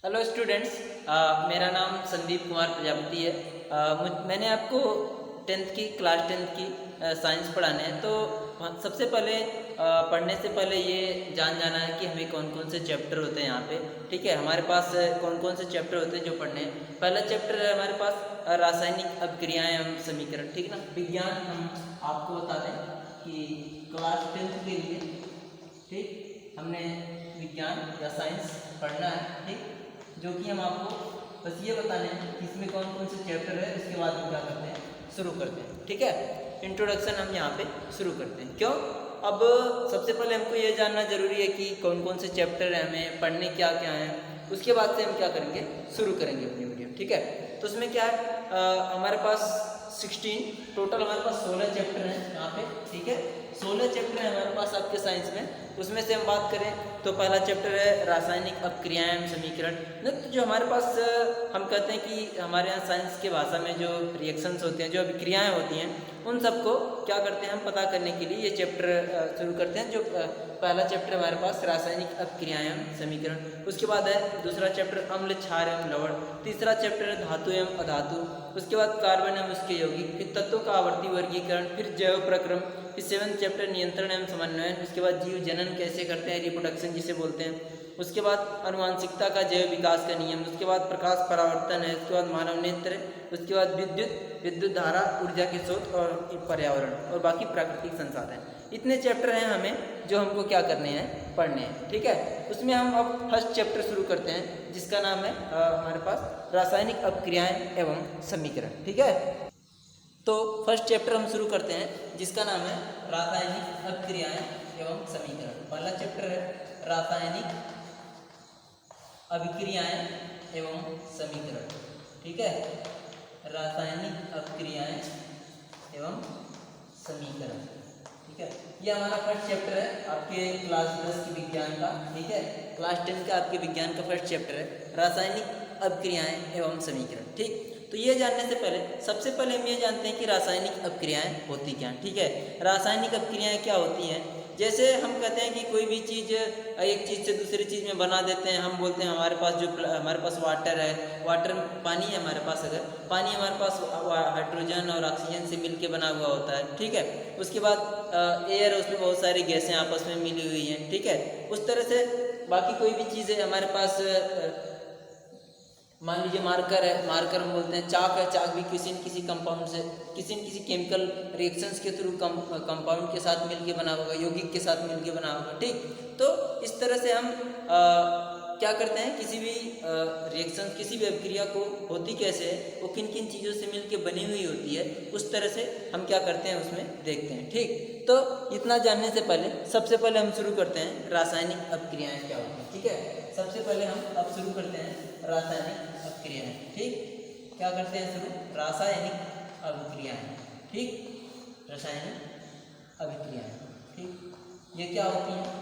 Hello students, मेरा नाम संदीप कुमार प्रजापति है। मैंने आपको क्लास टेंथ की साइंस पढ़ाना है। तो सबसे पहले पढ़ने से पहले ये जान जाना है कि हमें कौन कौन से चैप्टर होते हैं यहाँ पे। ठीक है, हमारे पास कौन कौन से चैप्टर होते हैं जो पढ़ने हैं। पहला चैप्टर है हमारे पास रासायनिक अभिक्रियाएं एवं समीकरण। ठीक है ना, विज्ञान हम आपको बता दें कि क्लास टेंथ के लिए ठीक हमने विज्ञान या साइंस पढ़ना है। ठीक, जो कि हम आपको बस ये बताने हैं कि इसमें कौन कौन से चैप्टर है। इसके बाद हम क्या करते हैं, शुरू करते हैं। ठीक है, इंट्रोडक्शन हम यहाँ पे शुरू करते हैं। क्यों? अब सबसे पहले हमको ये जानना जरूरी है कि कौन कौन से चैप्टर है, हमें पढ़ने क्या क्या हैं। उसके बाद से हम क्या करेंगे, शुरू करेंगे अपनी वीडियो। ठीक है, तो उसमें क्या है, हमारे पास 16 टोटल हमारे पास 16 चैप्टर हैं यहाँ पे। ठीक है, 16 चैप्टर हैं हमारे पास आपके साइंस में। उसमें से हम बात करें तो पहला चैप्टर है रासायनिक अभिक्रियाएं एवं समीकरण। तो जो हमारे पास हम कहते हैं कि हमारे यहाँ साइंस की भाषा में जो रिएक्शंस होते हैं, जो अभिक्रियाएं होती हैं, उन सबको क्या करते हैं हम पता करने के लिए ये चैप्टर शुरू करते हैं। जो पहला चैप्टर हमारे पास रासायनिक अभिक्रियाएं एवं समीकरण। उसके बाद है दूसरा चैप्टर अम्ल, क्षार एवं लवण। तीसरा चैप्टर है धातु एवं अधातु। उसके बाद कार्बन एवं उसके यौगिक। फिर तत्वों का आवर्ती वर्गीकरण। फिर जैव प्रक्रम। फिर 7वां चैप्टर नियंत्रण एवं समन्वयन। उसके बाद जीव जनन कैसे करते हैं, रिप्रोडक्शन जिसे बोलते हैं। उसके बाद अनुवांशिकता का जैव विकास का नियम। उसके बाद प्रकाश परावर्तन है। उसके बाद मानव नेत्र। उसके बाद विद्युत धारा, ऊर्जा के स्रोत और पर्यावरण और बाकी प्राकृतिक संसाधन। इतने चैप्टर हैं हमें जो हमको क्या करने हैं, पढ़ने हैं। ठीक है, उसमें हम अब फर्स्ट चैप्टर शुरू करते हैं जिसका नाम है हमारे पास रासायनिक अभिक्रियाएं एवं समीकरण। ठीक है, तो फर्स्ट चैप्टर हम शुरू करते हैं जिसका नाम है रासायनिक अभिक्रियाएं एवं समीकरण। पहला चैप्टर है रासायनिक अभिक्रियाएं एवं समीकरण। ठीक है, रासायनिक अभिक्रियाएं एवं समीकरण। ठीक है, ये हमारा फर्स्ट चैप्टर है आपके क्लास 10 की विज्ञान का। ठीक है, क्लास 10 का आपके विज्ञान का फर्स्ट चैप्टर है रासायनिक अभिक्रियाएं एवं समीकरण। ठीक, तो ये जानने से पहले सबसे पहले हम ये जानते हैं कि रासायनिक अभिक्रियाएं होती क्या हैं। ठीक है, रासायनिक अभिक्रियाएं क्या होती हैं, जैसे हम कहते हैं कि कोई भी चीज़ एक चीज़ से दूसरी चीज़ में बना देते हैं। हम बोलते हैं हमारे पास हमारे पास वाटर है, वाटर पानी है हमारे पास, अगर पानी हमारे पास हाइड्रोजन और ऑक्सीजन से मिलके बना हुआ होता है। ठीक है, उसके बाद एयर, उसमें बहुत सारी गैसें आपस में मिली हुई हैं। ठीक है, उस तरह से बाकी कोई भी चीज़ है हमारे पास, मान लीजिए मार्कर है, मार्कर हम बोलते हैं। चाक है, चाक भी किसी न किसी कंपाउंड से, किसी न किसी केमिकल रिएक्शंस के थ्रू कंपाउंड के साथ मिलके बना होगा, यौगिक के साथ मिलके बना होगा। ठीक, तो इस तरह से हम क्या करते हैं, किसी भी रिएक्शन, किसी भी अभिक्रिया को होती कैसे है, वो किन किन चीज़ों से मिलके बनी हुई होती है, उस तरह से हम क्या करते हैं उसमें देखते हैं। ठीक, तो इतना जानने से पहले सबसे पहले हम शुरू करते हैं रासायनिक अभिक्रियाएं क्या होती हैं। ठीक है, सबसे पहले हम अब शुरू करते हैं रासायनिक अभिक्रियाएं। ठीक, क्या करते हैं शुरू, रासायनिक अभिक्रियाएं। ठीक, रासायनिक अभिक्रियाएं। ठीक, ये क्या होती हैं,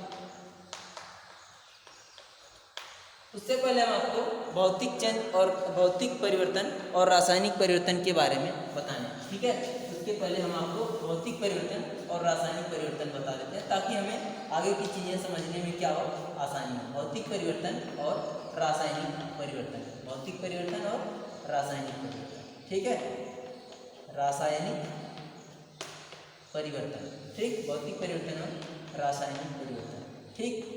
उससे पहले हम आपको भौतिक चेंज और भौतिक परिवर्तन और रासायनिक परिवर्तन के बारे में बताएं। ठीक है, उसके पहले हम आपको भौतिक परिवर्तन और रासायनिक परिवर्तन बता देते हैं ताकि हमें आगे की चीज़ें समझने में क्या हो, आसानी हो। भौतिक परिवर्तन और रासायनिक परिवर्तन, भौतिक परिवर्तन और रासायनिक परिवर्तन। ठीक है, रासायनिक परिवर्तन। ठीक, भौतिक परिवर्तन और रासायनिक परिवर्तन। ठीक,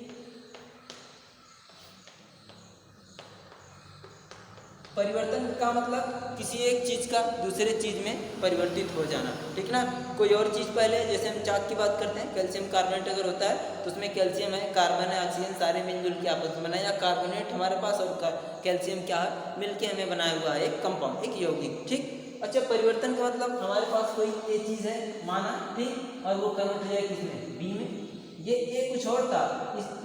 परिवर्तन का मतलब किसी एक चीज़ का दूसरे चीज़ में परिवर्तित हो जाना। ठीक ना, कोई और चीज़ पहले, जैसे हम चाक की बात करते हैं, कैल्शियम कार्बोनेट अगर होता है तो उसमें कैल्शियम है, कार्बन है, ऑक्सीजन सारे मिलजुल के आपस में बना, या कार्बोनेट हमारे पास और कैल्शियम क्या है, मिलके हमें बनाया हुआ है एक कंपाउंड, एक यौगिक। ठीक, अच्छा, परिवर्तन का मतलब हमारे पास कोई ये चीज़ है माना, ठीक, और वो कन्वर्ट हो जाए किसमें, बी में। ये कुछ और था,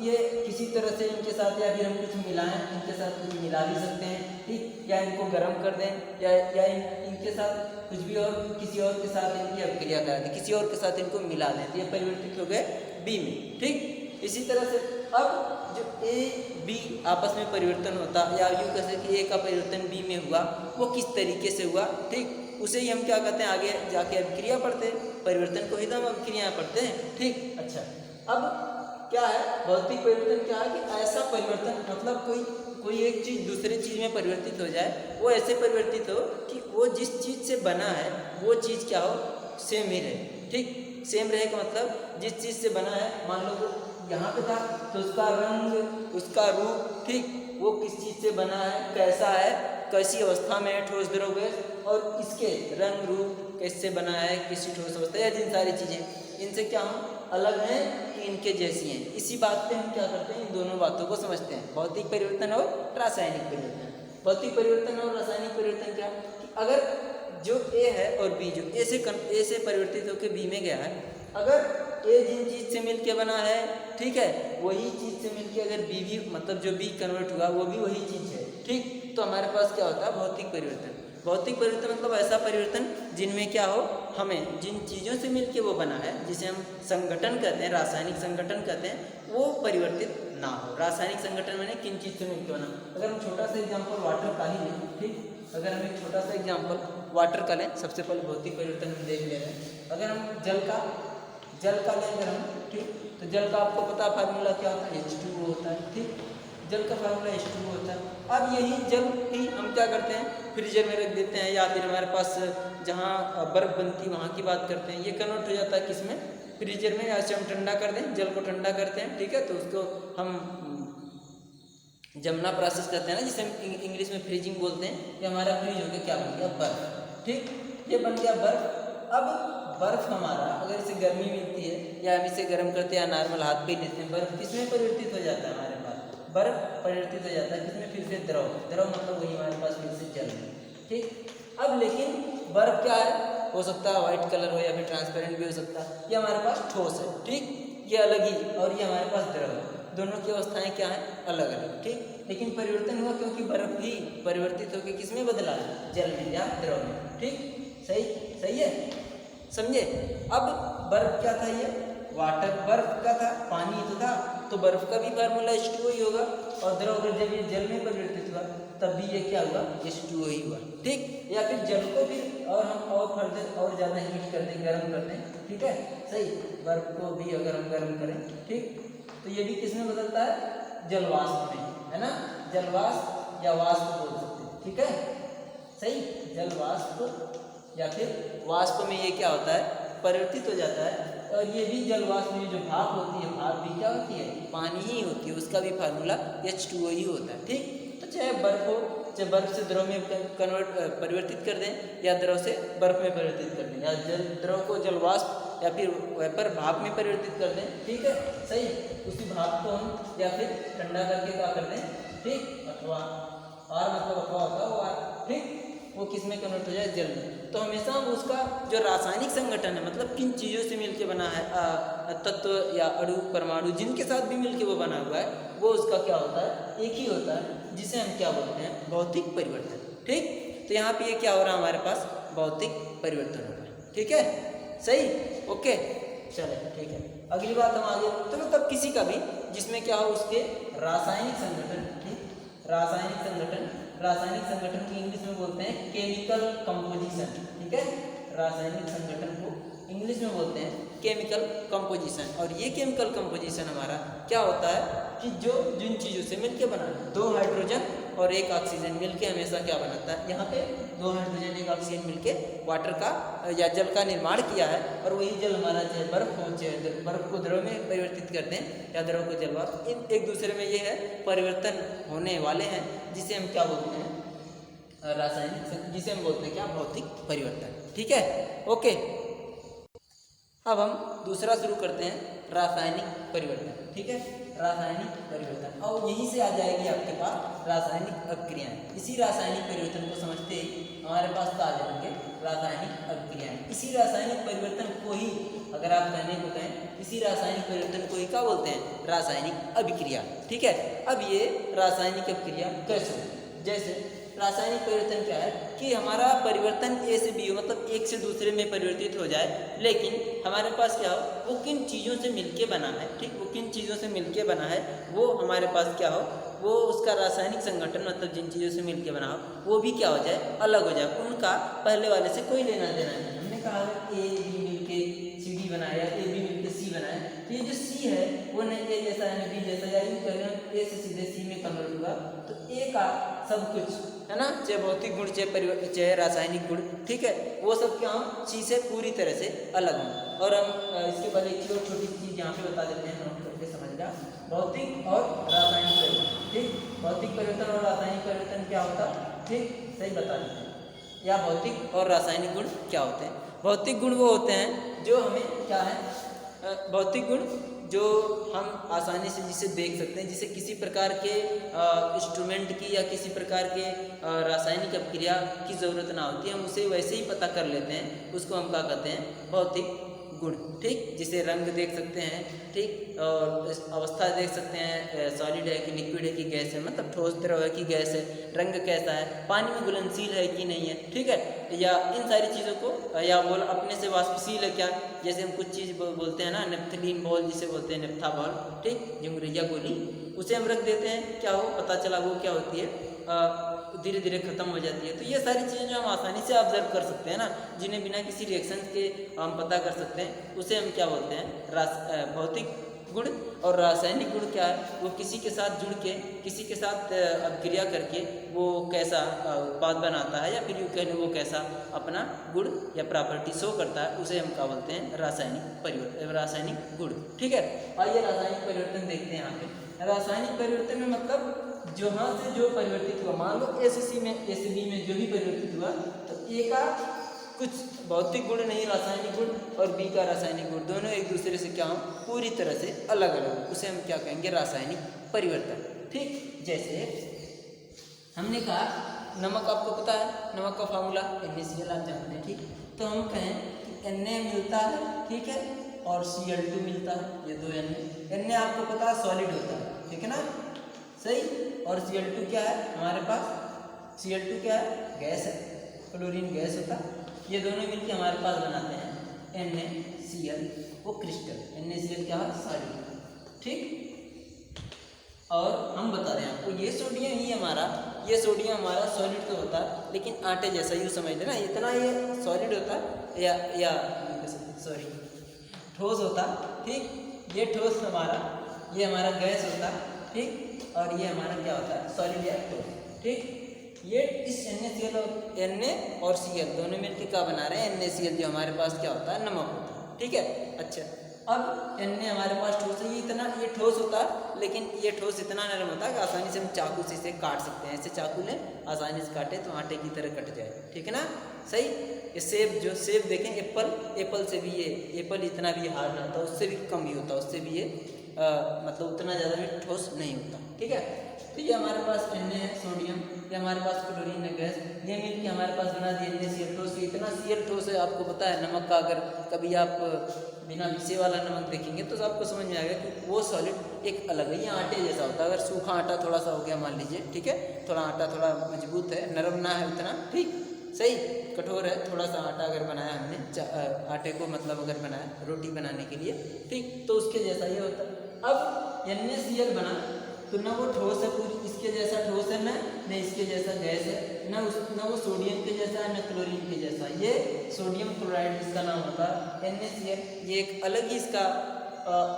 ये किसी तरह से इनके साथ, या फिर हम कुछ मिलाएं, इनके साथ कुछ मिला भी सकते हैं। ठीक, या इनको गर्म कर दें, या इनके साथ कुछ भी और किसी और के साथ इनकी अभिक्रिया करा दें, किसी और के साथ इनको मिला दें, तो ये परिवर्तित हो गए बी में। ठीक, इसी तरह से अब जो ए बी आपस में परिवर्तन होता, या यूँ कह सकते कि ए का परिवर्तन बी में हुआ, वो किस तरीके से हुआ। ठीक, उसे ही हम क्या कहते हैं, आगे जाके अभिक्रिया पढ़ते हैं, परिवर्तन को ही तो हम अभिक्रिया पढ़ते हैं। ठीक, अच्छा, अब क्या है भौतिक परिवर्तन, क्या है कि ऐसा परिवर्तन, मतलब कोई एक चीज़ दूसरे चीज़ में परिवर्तित हो जाए, वो ऐसे परिवर्तित हो कि वो जिस चीज़ से बना है वो चीज़ क्या हो, सेम ही रहे। ठीक, सेम रहे का मतलब जिस चीज़ से बना है, मान लो वो यहाँ पे था तो उसका रंग, उसका रूप, ठीक, वो किस चीज़ से बना है, कैसा है, कैसी अवस्था में है, ठोस द्रव गैस, और इसके रंग रूप कैसे बना है, किसी ठोस अवस्था, या जिन सारी चीज़ें इनसे क्या हम अलग हैं कि इनके जैसी हैं। इसी बात पे हम क्या करते हैं, इन दोनों बातों को समझते हैं, भौतिक परिवर्तन और रासायनिक परिवर्तन। भौतिक परिवर्तन और रासायनिक परिवर्तन क्या, कि अगर जो ए है और बी, जो ए से परिवर्तित होकर बी में गया है, अगर ए जिन चीज़ से मिल के बना है, ठीक है, वही चीज़ से मिल के अगर बी भी, मतलब जो बी कन्वर्ट हुआ वो भी वही चीज़ है, ठीक, तो हमारे पास क्या होता है, भौतिक परिवर्तन। भौतिक परिवर्तन मतलब ऐसा परिवर्तन जिनमें क्या हो, हमें जिन चीज़ों से मिलके वो बना है, जिसे हम संगठन कहते हैं, रासायनिक संगठन कहते हैं, वो परिवर्तित ना हो। रासायनिक संगठन मैंने किन चीज़ से मिलकर बना, अगर हम छोटा सा एग्जाम्पल वाटर का ही लें, ठीक, अगर हम एक छोटा सा एग्जाम्पल वाटर का लें, सबसे पहले भौतिक परिवर्तन हम देख ले रहे हैं। अगर हम जल का लें अगर हम, ठीक, तो जल का आपको पता फार्मूला क्या होता है, H2O होता है, ठीक, जल का फार्मूला H2O होता है। अब यही जल ही हम क्या करते हैं, फ्रीजर में रख देते हैं, या फिर हमारे पास जहाँ बर्फ़ बनती है वहाँ की बात करते हैं, ये कन्वर्ट हो जाता है किसमें, फ्रीजर में। ऐसे हम ठंडा कर दें, जल को ठंडा करते हैं, ठीक है, तो उसको हम जमना प्रोसेस करते हैं ना, जिसे हम इंग्लिश में फ्रीजिंग बोलते हैं। ये हमारा फ्रीज होकर क्या बन गया, बर्फ़, ठीक, ये बन गया बर्फ़। अब बर्फ़ हमारा, अगर इसे गर्मी मिलती है या हम इसे गर्म करते हैं या नॉर्मल हाथ पे लेते हैं, बर्फ़ किसमें परिवर्तित हो जाता है, हमारे पास बर्फ़ परिवर्तित हो जाता है किसमें, फिर से द्रव, द्रव मतलब वही हमारे पास फिर से जल में, ठीक। अब लेकिन बर्फ़ क्या है, हो सकता है वाइट कलर हो या फिर ट्रांसपेरेंट भी हो सकता है, ये हमारे पास ठोस है, ठीक, ये अलग ही, और ये हमारे पास द्रव है, दोनों की अवस्थाएं क्या हैं, अलग अलग, ठीक। लेकिन परिवर्तन हुआ क्योंकि बर्फ़ ही परिवर्तित होकर किसमें बदला, जल में या द्रव में, ठीक, सही है, समझे। अब बर्फ क्या था, ये वाटर, बर्फ का था, पानी तो था, तो बर्फ का भी फार्मूला H2O ही होगा, और द्रव अगर जब ये जल में परिवर्तित हुआ तब भी ये क्या हुआ, H2O ही हुआ, ठीक। या फिर जल को फिर और हम और फर्दर और ज़्यादा हीट कर दें, गर्म कर दें, ठीक है, सही, बर्फ को भी अगर हम गर्म करें, ठीक, तो ये भी किसमें बदलता है, जलवाष्प में, है ना, जलवाष्प या वाष्प बोल सकते हैं, ठीक है, सही, जलवाष्प या फिर वाष्प में ये क्या होता है, परिवर्तित हो जाता है। और ये भी जलवाष्प में जो भाप होती है, भाप भी क्या होती है, पानी ही होती है, उसका भी फार्मूला H2O ही होता है, ठीक। तो चाहे बर्फ हो, चाहे बर्फ से द्रव में परिवर्तित कर दें, या द्रव से बर्फ में परिवर्तित कर दें, या द्रव को जलवाष्प या फिर वेपर भाप में परिवर्तित कर दें, ठीक है, सही, उसी भाप को हम या फिर ठंडा करके क्या कर दें, ठीक, अथवा और मतलब अथवा होता है वो, ठीक, वो किस में कन्वर्ट हो जाए, जल में। तो हमेशा हम उसका जो रासायनिक संगठन है, मतलब किन चीज़ों से मिलके बना है, तत्व या अणु परमाणु जिनके साथ भी मिलके वो बना हुआ है, वो उसका क्या होता है, एक ही होता है, जिसे हम क्या बोलते हैं, भौतिक परिवर्तन, ठीक। तो यहाँ पे ये क्या हो रहा है, हमारे पास भौतिक परिवर्तन हो रहा है, ठीक है, सही, ओके, चले, ठीक है। अगली बात हम आगे, तो मतलब किसी का भी जिसमें क्या हो, उसके रासायनिक संगठन, ठीक, रासायनिक संगठन की इंग्लिश में बोलते हैं केमिकल कंपोजिशन, ठीक है, रासायनिक संगठन को इंग्लिश में बोलते हैं केमिकल कंपोजिशन। और ये केमिकल कंपोजिशन हमारा क्या होता है कि जो जिन चीज़ों से मिलके बना है, 2 हाइड्रोजन और 1 ऑक्सीजन मिलके हमेशा क्या बनाता है, यहाँ पे 2 हाइड्रोजन 1 ऑक्सीजन मिलके वाटर का या जल का निर्माण किया है। और वही जल हमारा चाहे बर्फ हो, चाहे बर्फ को द्रव में परिवर्तित कर दें या द्रव को जलवाष्प, इन एक दूसरे में ये है परिवर्तन होने वाले हैं, जिसे हम क्या बोलते हैं, रासायनिक, जिसे हम बोलते हैं क्या, भौतिक परिवर्तन, ठीक है, ओके। अब हम दूसरा शुरू करते हैं, रासायनिक परिवर्तन, ठीक है, रासायनिक परिवर्तन, और यहीं से आ जाएगी आपके पास रासायनिक अभिक्रियाएं। इसी रासायनिक परिवर्तन को समझते ही हमारे पास तो आ जाएंगे रासायनिक अभिक्रियाएं। इसी रासायनिक परिवर्तन को ही, अगर आप कहने को कहें, इसी रासायनिक परिवर्तन को ही क्या बोलते हैं, रासायनिक अभिक्रिया, ठीक है। अब ये रासायनिक अभिक्रिया कैसे, जैसे रासायनिक परिवर्तन क्या है कि हमारा परिवर्तन ए से बी हो, मतलब एक से दूसरे में परिवर्तित हो जाए, लेकिन हमारे पास क्या हो, वो किन चीज़ों से मिलके बना है, ठीक, वो किन चीज़ों से मिलके बना है, वो हमारे पास क्या हो, वो उसका रासायनिक संगठन, मतलब जिन चीज़ों से मिलके बना हो, वो भी क्या हो जाए, अलग हो जाए, उनका पहले वाले से कोई लेना देना नहीं। हमने कहा ए बी मिलके सी डी बनाया, ए बी मिलके सी बनाया, तो ये जो सी सी है वो न ए जैसा है न बी जैसा, या यूँ कह रहे ए से सीधे सी में कन्वर्ट होगा, तो ए का सब कुछ है ना, चाहे भौतिक गुण चाहे रासायनिक गुण, ठीक है, वो सब क्या हो सी से पूरी तरह से अलग हों। और हम इसके बाद एक और छोटी चीज़ यहाँ पे बता देते हैं, नोट करके समझना, भौतिक और रासायनिक परिवर्तन, ठीक, भौतिक परिवर्तन और रासायनिक परिवर्तन क्या होता है, ठीक, सही बता देते हैं, या भौतिक और रासायनिक गुण क्या होते हैं। भौतिक गुण वो होते हैं जो हमें क्या है, भौतिक गुण जो हम आसानी से जिसे देख सकते हैं, जिसे किसी प्रकार के इंस्ट्रूमेंट की या किसी प्रकार के रासायनिक अपक्रिया की ज़रूरत ना होती है, हम उसे वैसे ही पता कर लेते हैं, उसको हम क्या कहते हैं, भौतिक गुण, ठीक, जिसे रंग देख सकते हैं, ठीक, और अवस्था देख सकते हैं, सॉलिड है कि लिक्विड है कि गैस है, मतलब ठोस द्रव है कि गैस है, रंग कैसा है, पानी में घुलनशील है कि नहीं है, ठीक है, या इन सारी चीज़ों को, या बोल अपने से वाष्पशील है क्या, जैसे हम कुछ चीज़ बोलते हैं ना, नेप्थलीन बॉल जिसे बोलते हैं, नेप्था बॉल, ठीक, जंगरिया गोली, उसे हम रख देते हैं, क्या हो पता चला वो क्या होती है, धीरे धीरे खत्म हो जाती है। तो ये सारी चीज़ें जो हम आसानी से ऑब्जर्व कर सकते हैं ना, जिन्हें बिना किसी रिएक्शन के हम पता कर सकते हैं, उसे हम क्या बोलते हैं, भौतिक गुण। और रासायनिक गुण क्या है, वो किसी के साथ जुड़ के, किसी के साथ अभिक्रिया करके वो कैसा उत्पाद बनाता है, या फिर यूँ कह लो वो कैसा अपना गुण या प्रॉपर्टी शो करता है, उसे हम क्या बोलते हैं, रासायनिक परिवर्तन, रासायनिक गुण, ठीक है। आइए रासायनिक परिवर्तन देखते हैं। यहाँ पे रासायनिक परिवर्तन में मतलब जहाँ से जो परिवर्तित हुआ, मान लो ए से सी में, ए से बी में जो भी परिवर्तित हुआ, तो ए का कुछ भौतिक गुण नहीं रासायनिक गुण, और बी का रासायनिक गुण, दोनों एक दूसरे से क्या हो पूरी तरह से अलग अलग, उसे हम क्या कहेंगे, रासायनिक परिवर्तन, ठीक। जैसे हमने कहा नमक, आपको पता है नमक का फार्मूला NaCl आप जानते हैं, ठीक, तो हम कहें कि Na मिलता है, ठीक है, और Cl2 मिलता है, ये दो Na आपको पता है सॉलिड होता है, ठीक है ना, सही, और Cl2 क्या है हमारे पास, Cl2 क्या है, गैस है, क्लोरीन गैस होता है, ये दोनों मिलकर हमारे पास बनाते हैं NaCl, वो क्रिस्टल, NaCl क्या है, सॉलिड, ठीक। और हम बता रहे हैं आपको ये सोडियम ही हमारा, ये सोडियम हमारा सॉलिड तो होता है, लेकिन आटे जैसा यूँ समझ लेना, इतना ये सॉलिड होता है या सॉरी ठोस होता, ठीक, ये ठोस हमारा, ये हमारा गैस होता, ठीक, और ये हमारा क्या होता है, सॉलिड या ठोस, ठीक। ये इस NaCl और Na और Cl दोनों मिलकर क्या बना रहे हैं, NaCl, जो हमारे पास क्या होता है, नमक होता है, ठीक है। अच्छा, अब Na हमारे पास ठोस है, ये ठोस होता है, लेकिन ये ठोस इतना नरम होता है कि आसानी से हम चाकू से इसे काट सकते हैं, ऐसे चाकू लें आसानी से काटे तो आटे की तरह कट जाए, ठीक है ना, सही। ये सेब, जो सेब देखें, एप्पल से भी, ये एप्पल इतना भी हार्ड नहीं होता, उससे भी कम ही होता, उससे भी ये मतलब उतना ज़्यादा भी ठोस नहीं होता, ठीक है। तो ये हमारे पास Na है सोडियम, ये हमारे पास क्लोरीन है गैस, ये मिलकर हमारे पास बना दिया NaCl ठोस। इतना Cl ठोस है, आपको पता है नमक का, अगर कभी आप बिना मिसे वाला नमक देखेंगे तो आपको समझ में आएगा कि वो सॉलिड एक अलग है, ये आटे जैसा होता है। अगर सूखा आटा थोड़ा सा हो गया मान लीजिए, ठीक है, थोड़ा आटा थोड़ा मजबूत है, नरम ना है उतना, ठीक, सही, कठोर है, थोड़ा सा आटा अगर बनाया हमने, आटे को मतलब अगर बनाया रोटी बनाने के लिए, ठीक, तो उसके जैसा ये होता है। अब NaCl बना तो ना वो ठोस है पूरी, इसके जैसा ठोस है न इसके जैसा गैस है, ना वो सोडियम के जैसा है, न क्लोरीन के जैसा, ये सोडियम क्लोराइड इसका नाम होता है NaCl। ये एक अलग ही इसका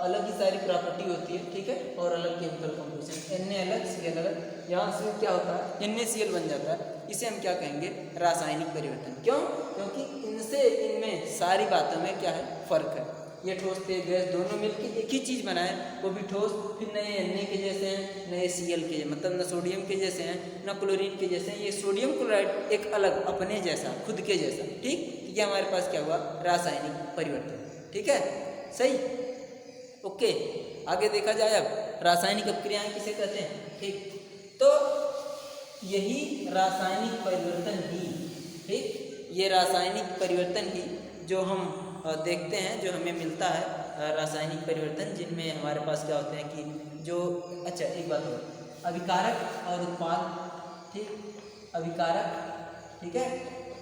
अलग ही सारी प्रॉपर्टी होती है, ठीक है, और अलग केमिकल कंपोजिशन, Na अलग Cl अलग, यहाँ से क्या होता है NaCl बन जाता है। इसे हम क्या कहेंगे, रासायनिक परिवर्तन। क्यों? क्योंकि इनमें सारी बातों में क्या है, फर्क है। ये ठोस थे गैस दोनों मिलकर एक ही चीज़ बनाए, वो भी ठोस, फिर नए Na के जैसे हैं, नए Cl के, मतलब न सोडियम के जैसे हैं न क्लोरीन के जैसे हैं। ये सोडियम क्लोराइड एक अलग अपने जैसा, खुद के जैसा, ठीक, ये हमारे पास क्या हुआ, रासायनिक परिवर्तन, ठीक है, सही, ओके। आगे देखा जाए अब रासायनिक अपक्रियाएं किसे कहते हैं, ठीक, तो यही रासायनिक परिवर्तन ही, ठीक, ये रासायनिक परिवर्तन ही जो हम देखते हैं, जो हमें मिलता है रासायनिक परिवर्तन, जिनमें हमारे पास क्या होते हैं कि जो, अच्छा एक बात और, अभिकारक और उत्पाद, ठीक, अभिकारक, ठीक है,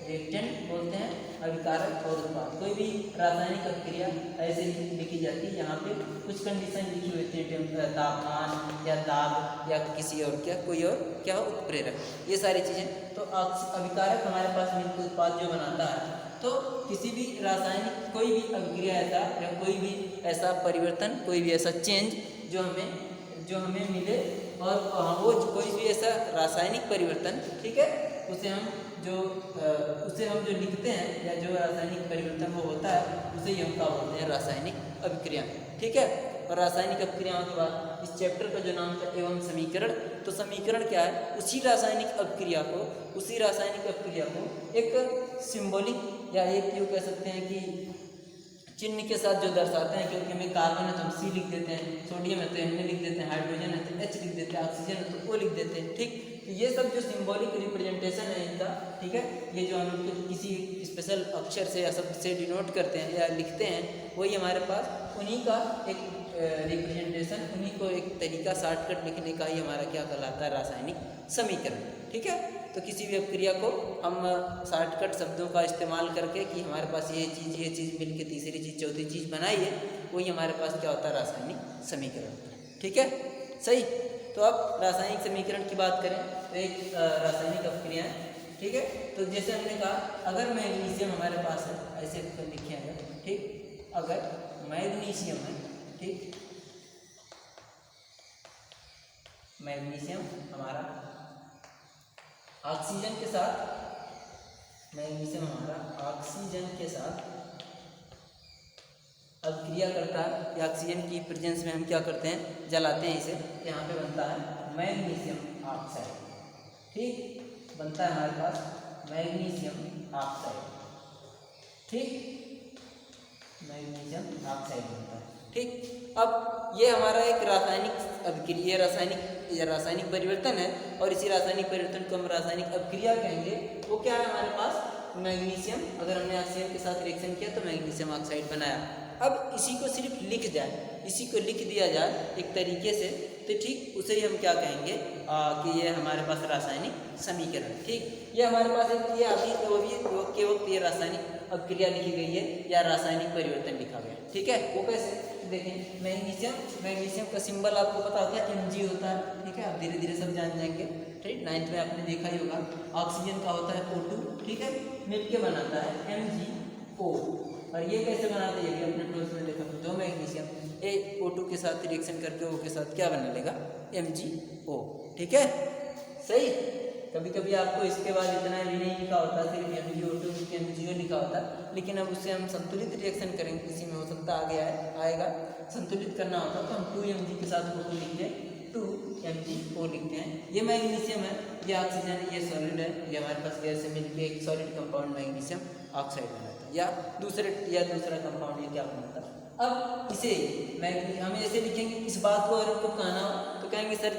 रिएक्टेंट बोलते हैं, अभिकारक और उत्पाद। कोई भी रासायनिक अपक्रिया ऐसे लिखी जाती है, यहाँ पे कुछ कंडीशन लिखी होती है, तापमान या दाब या किसी और क्या, कोई और क्या हो, उत्प्रेरक, ये सारी चीज़ें। तो अभिकारक हमारे पास मिलकर उत्पाद जो बनाता है, तो किसी भी रासायनिक कोई भी अभिक्रिया ऐसा या कोई भी ऐसा परिवर्तन, कोई भी ऐसा चेंज जो हमें मिले और वो कोई भी ऐसा रासायनिक परिवर्तन, ठीक है, उसे हम जो लिखते हैं या जो रासायनिक परिवर्तन वो होता है उसे ही हम क्या बोलते हैं, रासायनिक अभिक्रिया, ठीक है। और रासायनिक अभिक्रियाओं के बाद इस चैप्टर का जो नाम था एवं समीकरण, तो समीकरण क्या है, उसी रासायनिक अभिक्रिया को एक सिंबॉलिक या एक यूँ कह सकते हैं कि चिन्ह के साथ जो दर्शाते हैं, क्योंकि हमें कार्बन है तो हम सी लिख देते हैं, सोडियम है तो एन लिख देते हैं, हाइड्रोजन है तो एच लिख देते हैं, ऑक्सीजन है तो ओ लिख देते हैं, ठीक। तो ये सब जो सिंबॉलिक रिप्रेजेंटेशन है इनका, ठीक है, ये जो हम लोग किसी स्पेशल अक्षर से या शब्द से डिनोट करते हैं या लिखते हैं, वही हमारे पास उन्हीं का एक रिप्रेजेंटेशन, उन्हीं को एक तरीका शॉर्टकट लिखने का ही हमारा क्या कहलाता है, रासायनिक समीकरण, ठीक है। तो किसी भी अभिक्रिया को हम शॉर्टकट शब्दों का इस्तेमाल करके कि हमारे पास ये चीज़ मिल के तीसरी चीज़ चौथी चीज़ बनाई है, वही हमारे पास क्या होता है, रासायनिक समीकरण, ठीक है, सही। तो अब रासायनिक समीकरण की बात करें तो एक रासायनिक अभिक्रिया है, ठीक है। तो जैसे हमने कहा, अगर मैग्नीशियम हमारे पास है, ऐसे लिखे अगर, ठीक, अगर मैग्नीशियम है, ठीक, मैग्नीशियम हमारा ऑक्सीजन के साथ, मैग्नीशियम हमारा ऑक्सीजन के साथ अभिक्रिया करता है, या ऑक्सीजन की प्रेजेंस में हम क्या करते हैं, जलाते हैं इसे, यहाँ पे बनता है मैग्नीशियम ऑक्साइड, ठीक, बनता है हमारे पास मैग्नीशियम ऑक्साइड, ठीक, मैग्नीशियम ऑक्साइड बनता है, ठीक। अब ये हमारा एक रासायनिक अभिक्रिया, रासायनिक परिवर्तन है, और इसी रासायनिक परिवर्तन को हम रासायनिक अभिक्रिया कहेंगे। वो क्या है हमारे पास, मैग्नीशियम, अगर हमने ऑक्सीजन के साथ रिएक्शन किया तो मैग्नीशियम ऑक्साइड बनाया। अब इसी को सिर्फ लिख जाए, इसी को लिख दिया जाए एक तरीके से, तो ठीक, उसे ही हम क्या कहेंगे कि ये हमारे पास रासायनिक समीकरण, ठीक। ये हमारे पास ये अभी के वक्त ये रासायनिक अभिक्रिया लिखी गई है या रासायनिक परिवर्तन लिखा गया, ठीक है। वो कैसे, देखें, मैग्नीशियम का सिंबल आपको पता होता है Mg होता है, ठीक है, आप धीरे धीरे सब जान जाएंगे, ठीक, 9th में आपने देखा ही होगा। ऑक्सीजन का होता है O2, ठीक है, मिलके बनाता है MgO, और ये कैसे बनाता है, ये भी अपने 12th में देखा, दो मैग्नीशियम एक O2 के साथ रिएक्शन करके O के साथ क्या बना लेगा, MgO, ठीक है, सही। कभी कभी आपको इसके बाद इतना भी नहीं लिखा होता, सिर्फ MgO2 MgO लिखा होता, लेकिन अब उससे हम संतुलित रिएक्शन करेंगे, किसी में हो सकता आएगा संतुलित करना होता तो हम 2Mg के साथ O2 लिख के 2MgO लिखते हैं। ये मैग्नीशियम है, ये ऑक्सीजन, ये सॉलिड है, ये हमारे पास गैस से मिलकर एक सॉलिड कंपाउंड मैग्नीशियम ऑक्साइड बनाता है, या दूसरा कंपाउंड ये क्या बनाता है। अब इसे हम ऐसे लिखेंगे, इस बात को अगर आपको कहना हो तो कहेंगे सर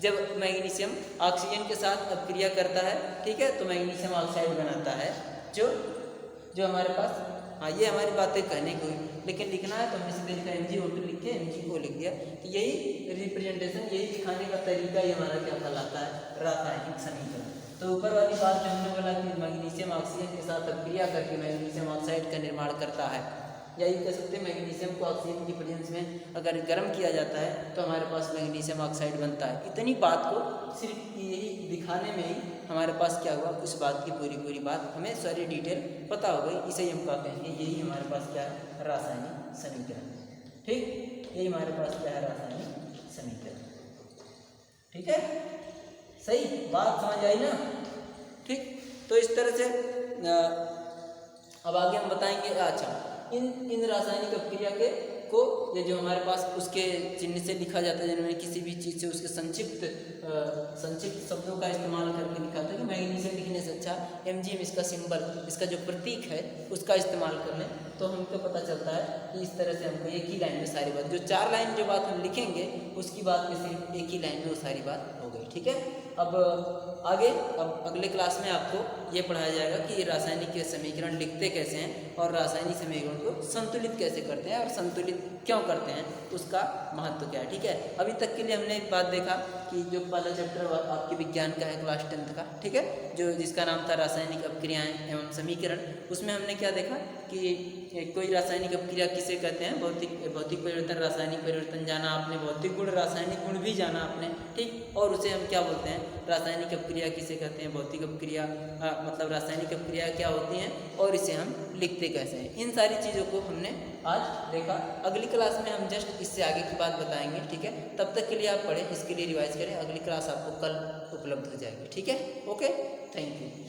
जब मैग्नीशियम ऑक्सीजन के साथ अभिक्रिया करता है, ठीक है, तो मैग्नीशियम ऑक्साइड बनाता है, जो हमारे पास, हाँ, ये हमारी बातें कहने को, लेकिन लिखना है तो हमने सीधे लिखा MgO2 लिख के MgO लिख दिया। तो यही रिप्रेजेंटेशन, यही दिखाने का तरीका ही हमारा क्या कहलाता है, रासायनिक समीकरण। तो ऊपर वाली बात जो हमने बोला कि मैग्नीशियम ऑक्सीजन के साथ अभिक्रिया करके मैग्नीशियम ऑक्साइड का निर्माण करता है, या ये कह सकते हैं मैग्नीशियम को ऑक्सीजन की प्रेजेंस में अगर गर्म किया जाता है तो हमारे पास मैग्नीशियम ऑक्साइड बनता है। इतनी बात को सिर्फ यही दिखाने में ही हमारे पास क्या हुआ, उस बात की पूरी बात हमें सारी डिटेल पता हो गई। इसे ही हम क्या कहेंगे, यही हमारे पास क्या है, रासायनिक समीकरण, ठीक, यही हमारे पास क्या है, रासायनिक समीकरण, ठीक है, सही बात समझ आई ना, ठीक। तो इस तरह से अब आगे हम बताएंगे, अच्छा, इन रासायनिक अभिक्रिया को ये जो हमारे पास उसके चिन्ह से लिखा जाता है, जिन्होंने किसी भी चीज़ से उसके संक्षिप्त शब्दों का इस्तेमाल करके लिखा था कि मैग्नीशियम लिखने से अच्छा Mgm इसका सिंबल, इसका जो प्रतीक है उसका इस्तेमाल कर लें, तो हमको पता चलता है कि इस तरह से हमको एक ही लाइन में सारी बात, जो 4 लाइन जो बात हम लिखेंगे उसकी बात में सिर्फ एक ही लाइन में वो सारी बात हो गई, ठीक है। अब अगले क्लास में आपको ये पढ़ाया जाएगा कि रासायनिक समीकरण लिखते कैसे हैं और रासायनिक समीकरण को संतुलित कैसे करते हैं और संतुलित क्यों करते हैं, उसका महत्व क्या है, ठीक है। अभी तक के लिए हमने एक बात देखा कि जो पहला चैप्टर आपके विज्ञान का है क्लास 10th का, ठीक है, जो जिसका नाम था रासायनिक अभिक्रियाएं एवं समीकरण, उसमें हमने क्या देखा कि कोई रासायनिक अपक्रिया किसे कहते हैं, भौतिक परिवर्तन, रासायनिक परिवर्तन जाना आपने, भौतिक गुण, रासायनिक गुण भी जाना आपने, ठीक। और उसे हम क्या बोलते हैं, रासायनिक अपक्रिया किसे कहते हैं, भौतिक अपक्रिया मतलब रासायनिक अपक्रिया क्या होती हैं और इसे हम लिखते कैसे हैं, इन सारी चीज़ों को हमने आज देखा। अगली क्लास में हम जस्ट इससे आगे की बात बताएंगे, ठीक है। तब तक के लिए आप पढ़ें, इसके लिए रिवाइज करें, अगली क्लास आपको कल उपलब्ध हो जाएगी, ठीक है। Okay, thank you.